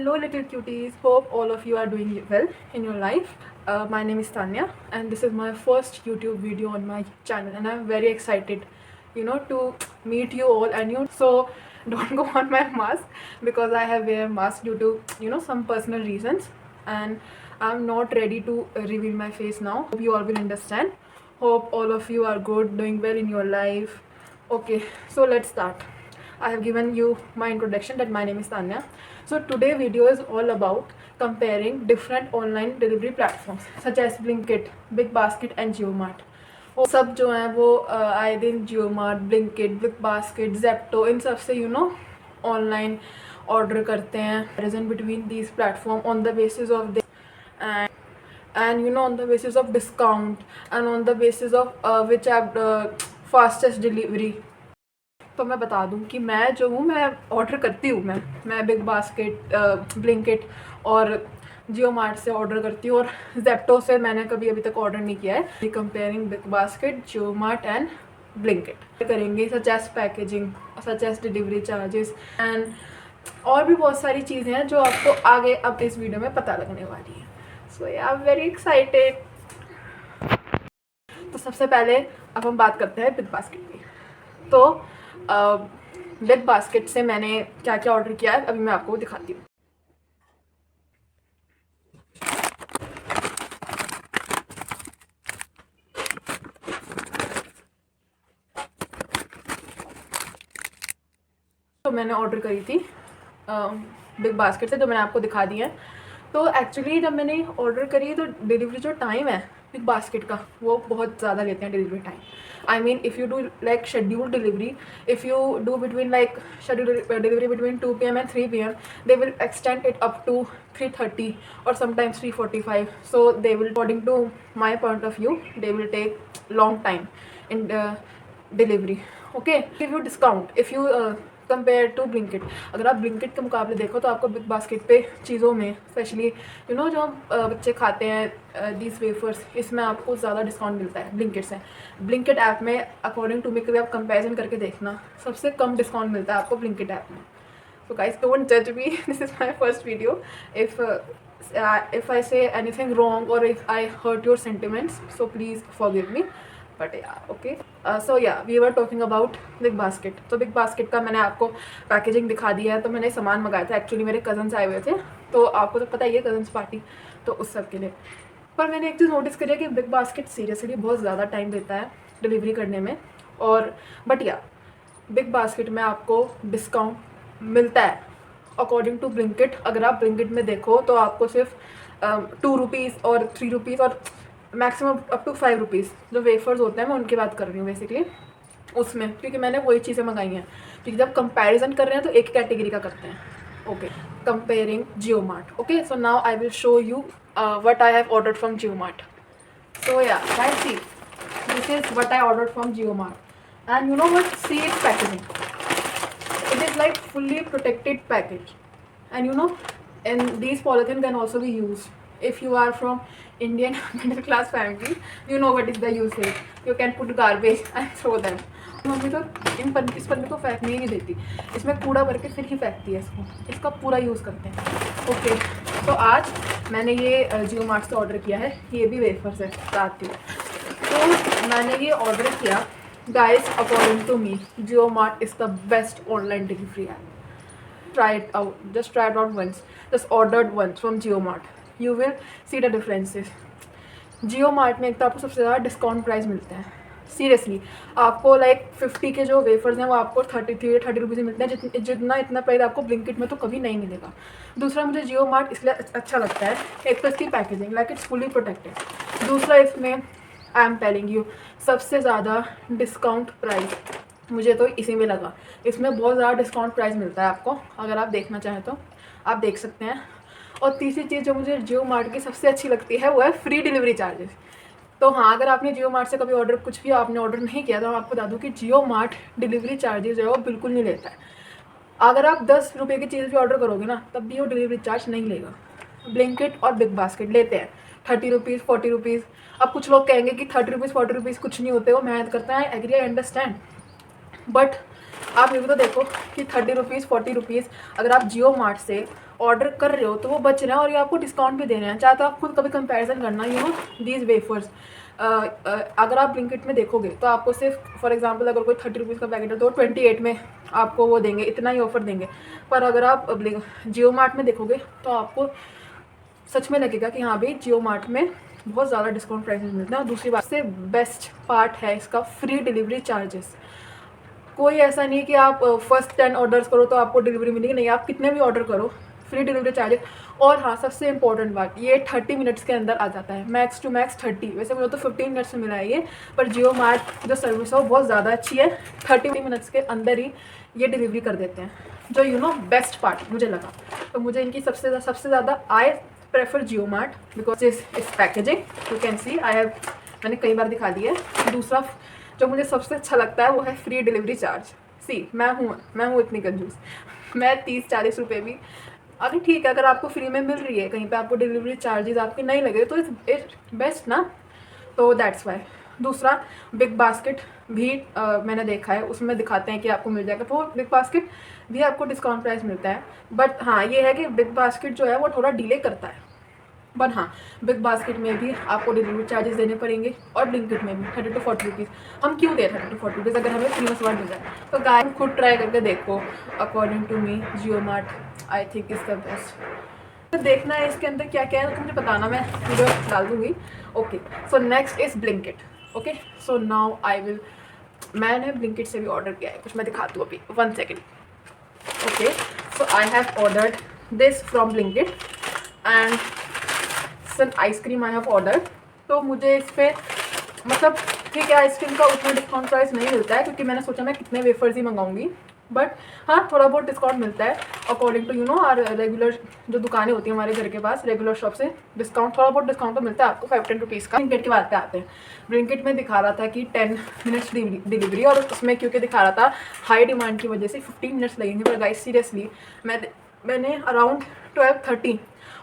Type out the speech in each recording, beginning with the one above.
Hello little cuties, hope all of you are doing well in your life. My name is Tanya and this is my first YouTube video on my channel and I'm very excited to meet you all and you. So don't go on my mask because I have wear mask due to some personal reasons and I'm not ready to reveal my face now. Hope you all will understand. Hope all of you are good, doing well in your life. Okay, so let's start. I have given you my introduction that my name is Tanya. So today video is all about comparing different online delivery platforms such as Blinkit, Big Basket and JioMart. और सब जो हैं वो आए दिन JioMart, Blinkit, Big Basket, Zepto इन सब से online order करते हैं. Comparison between these platforms on the basis of this and on the basis of discount and on the basis of which have fastest delivery. तो मैं बता दूं कि मैं जो हूँ मैं ऑर्डर करती हूँ मैं बिग बास्केट, ब्लिंकिट और जियो मार्ट से ऑर्डर करती हूँ और जेप्टो से मैंने कभी अभी तक ऑर्डर नहीं किया है. Comparing Big Basket, Jio Mart and Blinkit करेंगे such as packaging, such as delivery charges and और भी बहुत सारी चीज़ें हैं जो आपको आगे अब इस वीडियो में पता लगने वाली है. सो आई एम वेरी एक्साइटेड. तो सबसे पहले अब हम बात करते हैं बिग बास्केट की. तो बिग बास्केट से मैंने क्या क्या ऑर्डर किया है अभी मैं आपको दिखाती हूँ. तो मैंने ऑर्डर करी थी बिग बास्केट से, जो मैंने आपको दिखा दी है. तो एक्चुअली जब मैंने ऑर्डर करी तो डिलीवरी जो टाइम है बिग बास्केट का वो बहुत ज़्यादा लेते हैं delivery time. I mean, if you do like scheduled delivery, if you do between like scheduled delivery between 2 p.m. and 3 p.m, they will extend it up to 3:30 or sometimes 3:45. So they will, according to my point of view, they will take long time in delivery. Okay, give you discount if you compare to Blinkit. अगर आप Blinkit के मुकाबले देखो तो आपको big basket पे चीज़ों में स्पेशली जो बच्चे खाते हैं दीज वेफर्स, इसमें आपको ज़्यादा डिस्काउंट मिलता है ब्लिंकिट से. ब्लिंकिट ऐप में अकॉर्डिंग टू मी कभी आप कंपैरिजन करके देखना, सबसे कम डिस्काउंट मिलता है आपको ब्लिंकिट ऐप में. सो गाइस डोंट जज me, this is my first video. if I say anything wrong or if I hurt your sentiments, so please forgive me. But yeah okay. So yeah we were talking about BigBasket. तो BigBasket का मैंने आपको packaging दिखा दिया है. तो मैंने सामान मंगाया था, एक्चुअली मेरे कज़न्स आए हुए थे, तो आपको तो पता ही है कज़न्स पार्टी, तो उस सब के लिए. पर मैंने एक चीज़ नोटिस करी है कि बिग बास्केट सीरियसली बहुत ज़्यादा टाइम देता है डिलीवरी करने में. और बट या बिग बास्केट में आपको डिस्काउंट मिलता है अकॉर्डिंग टू ब्लिंकिट. अगर आप ब्लिंकिट में देखो तो आपको सिर्फ 2 रुपीज़ और 3 रुपीज़ और मैक्सिमम अप टू 5 रुपीज़ जो वेफर्स होते हैं, मैं उनकी बात कर रही हूँ बेसिकली उसमें, क्योंकि मैंने वही चीज़ें मंगाई हैं. क्योंकि जब कंपैरिजन कर रहे हैं तो एक कैटेगरी का करते हैं. Okay, comparing Jio Mart. Okay, so now I will show you what I have ordered from Jio Mart. So yeah guys, see this is what I ordered from Jio Mart and you know what, see it's packaging. It is like fully protected package and and these polythene can also be used if you are from Indian middle class family. You know what is the usage. You can put garbage and throw them. Mummy तो इस पन्ने को फेंकने ही नहीं देती, इसमें कूड़ा भर के फिर ही फेंकती है इसको. इसका पूरा यूज़ करते हैं. ओके, तो आज मैंने ये जियो मार्ट से ऑर्डर किया है. ये भी वेफर्स है साथ ही. तो मैंने ये ऑर्डर किया. Guys, according to me, JioMart is the best online delivery app. Try it out. Just try it out once. Just ordered once from JioMart. You will see the differences. JioMart में एक तो आपको सबसे ज़्यादा discount price मिलते हैं. Seriously आपको like 50 के जो वेफर्स हैं वो आपको 33 30 रुपीज़ मिलते हैं. जितना इतना प्राइस आपको ब्लिंकिट में तो कभी नहीं मिलेगा. दूसरा मुझे JioMart इसलिए अच्छा लगता है, एक तो इसकी packaging like it's fully protected. दूसरा इसमें आई एम टेलिंग यू सबसे ज़्यादा डिस्काउंट प्राइस मुझे तो इसी में लगा. इसमें बहुत ज़्यादा डिस्काउंट प्राइस मिलता है आपको, अगर आप देखना चाहें तो आप देख सकते हैं. और तीसरी चीज़ जो मुझे जियो मार्ट की सबसे अच्छी लगती है वो है फ्री डिलीवरी चार्जेस. तो हाँ, अगर आपने जियो मार्ट से कभी ऑर्डर कुछ भी आपने ऑर्डर नहीं किया तो मैं आपको बता दूँ कि जियो मार्ट डिलीवरी चार्जेस जो है वो बिल्कुल नहीं लेता है. अगर आप 10 रुपये की चीज़ भी ऑर्डर करोगे ना तब भी वो डिलीवरी चार्ज नहीं लेगा. ब्लिंकिट और बिग बास्केट लेते हैं 30 रुपीज़ 40 रुपीज़. अब कुछ लोग कहेंगे कि 30 रुपीज़ 40 रुपीज़ कुछ नहीं होते, वो मेहनत करते हैं. I agree, I understand, but आप ये भी तो देखो कि 30 रुपीज़ 40 रुपीज़ अगर आप जियो मार्ट से ऑर्डर कर रहे हो तो वो बच रहे हैं और ये आपको डिस्काउंट भी दे रहे हैं। चाहे तो आप खुद कभी कंपैरिजन करना, यू नो दीज वेफर्स। अगर आप ब्लिंकिट में देखोगे तो आपको सिर्फ फॉर एग्जांपल अगर कोई 30 रुपीज़ का पैकेट है तो 28 में आपको वो देंगे, इतना ही ऑफर देंगे। पर अगर आप जियो मार्ट में देखोगे तो आपको सच में लगेगा कि हाँ भाई जियो मार्ट में बहुत ज़्यादा डिस्काउंट प्राइसेस मिलते हैं। और दूसरी बात से बेस्ट पार्ट है इसका फ्री डिलीवरी चार्जेस। कोई ऐसा नहीं कि आप फर्स्ट 10 ऑर्डर्स करो तो आपको डिलीवरी मिलेगी, नहीं, आप कितने भी ऑर्डर करो फ्री डिलीवरी चार्जेस। और हाँ, सबसे इंपॉर्टेंट बात, ये 30 मिनट्स के अंदर आ जाता है, मैक्स टू मैक्स 30। वैसे मुझे तो 15 मिनट्स में मिला है ये, पर जियो मार्ट जो सर्विस है वो बहुत ज़्यादा अच्छी है। 30 मिनट्स के अंदर ही ये डिलीवरी कर देते हैं, जो यू नो बेस्ट पार्ट मुझे लगा। तो मुझे इनकी सबसे ज़्यादा I prefer Jio Mart because इस packaging you can see I have, मैंने कई बार दिखा दिया है। दूसरा जो मुझे सबसे अच्छा लगता है वो है फ्री डिलीवरी चार्ज। सी मैं हूँ इतनी कंजूस, मैं 30-40 रुपये भी, अरे ठीक है, अगर आपको फ्री में मिल रही है कहीं पे, आपको डिलीवरी चार्जेस आपके नहीं लगे तो इट्स बेस्ट ना, तो दैट्स वाई। दूसरा बिग बास्केट भी मैंने देखा है, उसमें दिखाते हैं कि आपको मिल जाएगा, तो बिग बास्केट भी आपको डिस्काउंट प्राइस मिलता है। बट हाँ, ये है कि बिग बास्केट जो है वो थोड़ा डिले करता है। बट हाँ, बिग बास्केट में भी आपको डिलीवरी चार्जेस देने पड़ेंगे और ब्लिंकिट में भी 30 to 40 रुपीज़। हम क्यों दें 30 to 40 रुपीज़ अगर हमें फ्री में सामान मिल जाए? तो गाइस खुद ट्राई करके देखो। According to me Jio Mart I think is the best. तो देखना है इसके अंदर क्या क्या है तो मुझे बताना, मैं वीडियो डाल दूँगी। Okay, so next is Blinkit. Okay, so now I will, मैंने ब्लिंकिट से भी ऑर्डर किया है कुछ, मैं दिखाती हूँ अभी, 1 second. Okay, so I have ordered this from Blinkit and some ice cream I have order. तो मुझे इस पर मतलब ठीक है, आइसक्रीम का उतना डिस्काउंट प्राइस नहीं मिलता है क्योंकि मैंने सोचा मैं कितने वेफर्स ही मंगाऊंगी, बट हाँ थोड़ा बहुत डिस्काउंट मिलता है अकॉर्डिंग टू यू नो और रेगुलर जो दुकानें होती हैं हमारे घर के पास, रेगुलर शॉप से डिस्काउंट, थोड़ा बहुत डिस्काउंट तो मिलता है आपको 5-10 रुपीज़ का। ब्लिंकिट की बात पे आते हैं। ब्लिंकिट में दिखा रहा था कि 10 मिनट्स डिलीवरी, और उसमें क्योंकि दिखा रहा था हाई डिमांड की वजह से 15 मिनट्स लगेंगे। पर गाइस सीरियसली मैंने अराउंड 12:30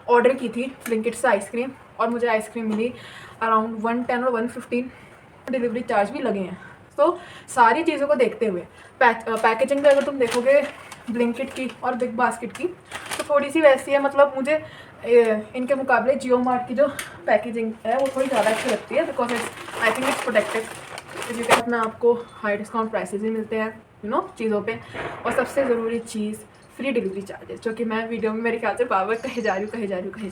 ऑर्डर की थी ब्लिंकिट से आइसक्रीम, और मुझे आइसक्रीम मिली अराउंड 110 और 115, डिलीवरी चार्ज भी लगे हैं। तो सारी चीज़ों को देखते हुए पैकेजिंग पे अगर तुम देखोगे ब्लिंकिट की और बिग बास्केट की तो थोड़ी सी वैसी है, मतलब मुझे इनके मुकाबले जियो मार्ट की जो पैकेजिंग है वो थोड़ी ज़्यादा अच्छी लगती है because it's I think it's protected. इसी के अपना आपको हाई डिस्काउंट प्राइसेस भी मिलते हैं यू नो चीज़ों पे, और सबसे ज़रूरी चीज़ फ्री डिलीवरी चार्जेस, जो कि मैं वीडियो में मेरे ख्याल से बार बार कहे जा रही हूँ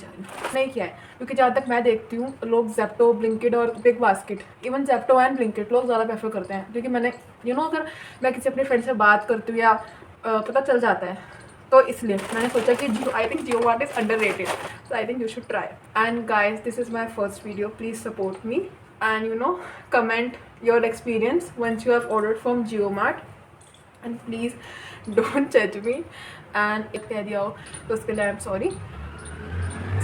नहीं किया है, क्योंकि जहाँ तक मैं देखती हूँ लोग जेप्टो, ब्लिंकिट और big basket, even Zepto and Blinkit लोग ज़्यादा प्रेफर करते हैं, क्योंकि मैंने यू नो अगर मैं किसी अपने फ्रेंड से बात करती हूँ या पता चल जाता है, तो इसलिए मैंने सोचा कि I think Jio Mart is underrated, so I think you should try. And guys this is my first video, please support me and you know comment your experience once you have ordered from Jio Mart, and please don't जज me, and कह दिया हो तो उसके लिए I am sorry.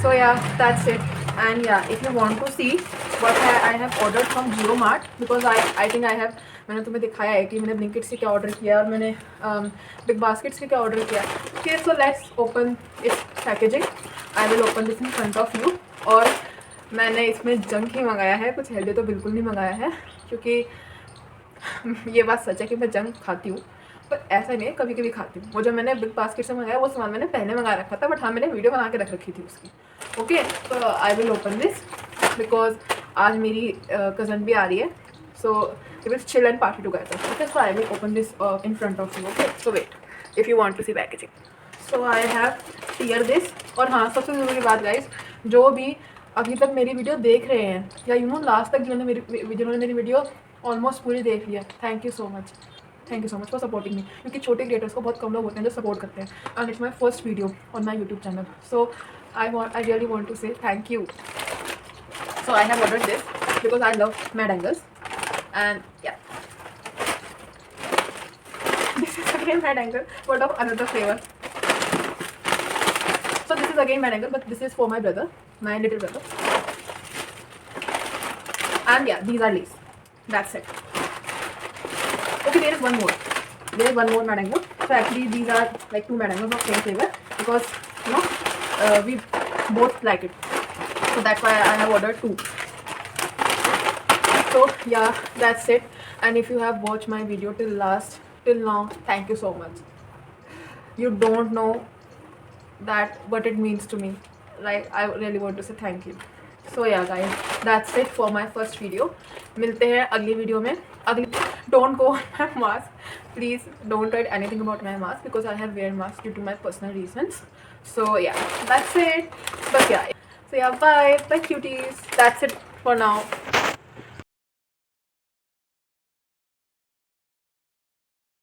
So yeah that's it, and yeah if you want to see what I have ordered from Jio Mart, because I think I have, मैंने तुम्हें दिखाया है कि मैंने ब्लिंकिट से क्या ऑर्डर किया और मैंने बिग बास्केट से क्या ऑर्डर किया। ओके, सो लेट्स ओपन इस packaging, I will open this in front of you. और मैंने इसमें जंक ही मंगाया है, कुछ हेल्दी तो बिल्कुल नहीं मंगाया है, क्योंकि ये बात सच है कि मैं जंक खाती हूँ, पर ऐसा नहीं है, कभी कभी खाती हूँ। वो जो मैंने बिग बास्केट से मंगाया वो सामान मैंने पहले मंगा रखा था, बट हाँ मैंने वीडियो बना के रख रखी थी उसकी। ओके, तो I will open this because आज मेरी कज़न भी आ रही है, so we will chill and party together. Okay, so I will open this in front of you. Okay, so wait if you want to see packaging, so I have tear this. और हाँ, सबसे ज़रूरी बात guys, जो भी अभी तक मेरी वीडियो देख रहे हैं या यू नो लास्ट तक जिन्होंने मेरी वीडियो ऑलमोस्ट पूरी देख लिया, thank you so much for supporting me, क्योंकि छोटे क्रिएटर्स को बहुत कम लोग होते हैं जो सपोर्ट करते हैं, and it's my first video on my YouTube channel, so I really want to say thank you. So I have ordered this because I love Mad Angles, and yeah this is again Mad Angle but of another flavour. So this is again my angle, but this is for my brother, my little brother. And yeah, these are lace. That's it. Okay, there is one more. There is one more mango. So actually, these are like two mangoes of same flavor because you know we both like it. So that's why I have ordered two. So yeah, that's it. And if you have watched my video till last, till now, thank you so much. You don't know that what it means to me. Like, I really want to say thank you. So yeah guys, that's it for my first video. मिलते हैं अगली video में. अगली, don't go on my mask. Please don't write anything about my mask because I have wear mask due to my personal reasons. So yeah, that's it. But yeah, so yeah, bye cuties. That's it for now.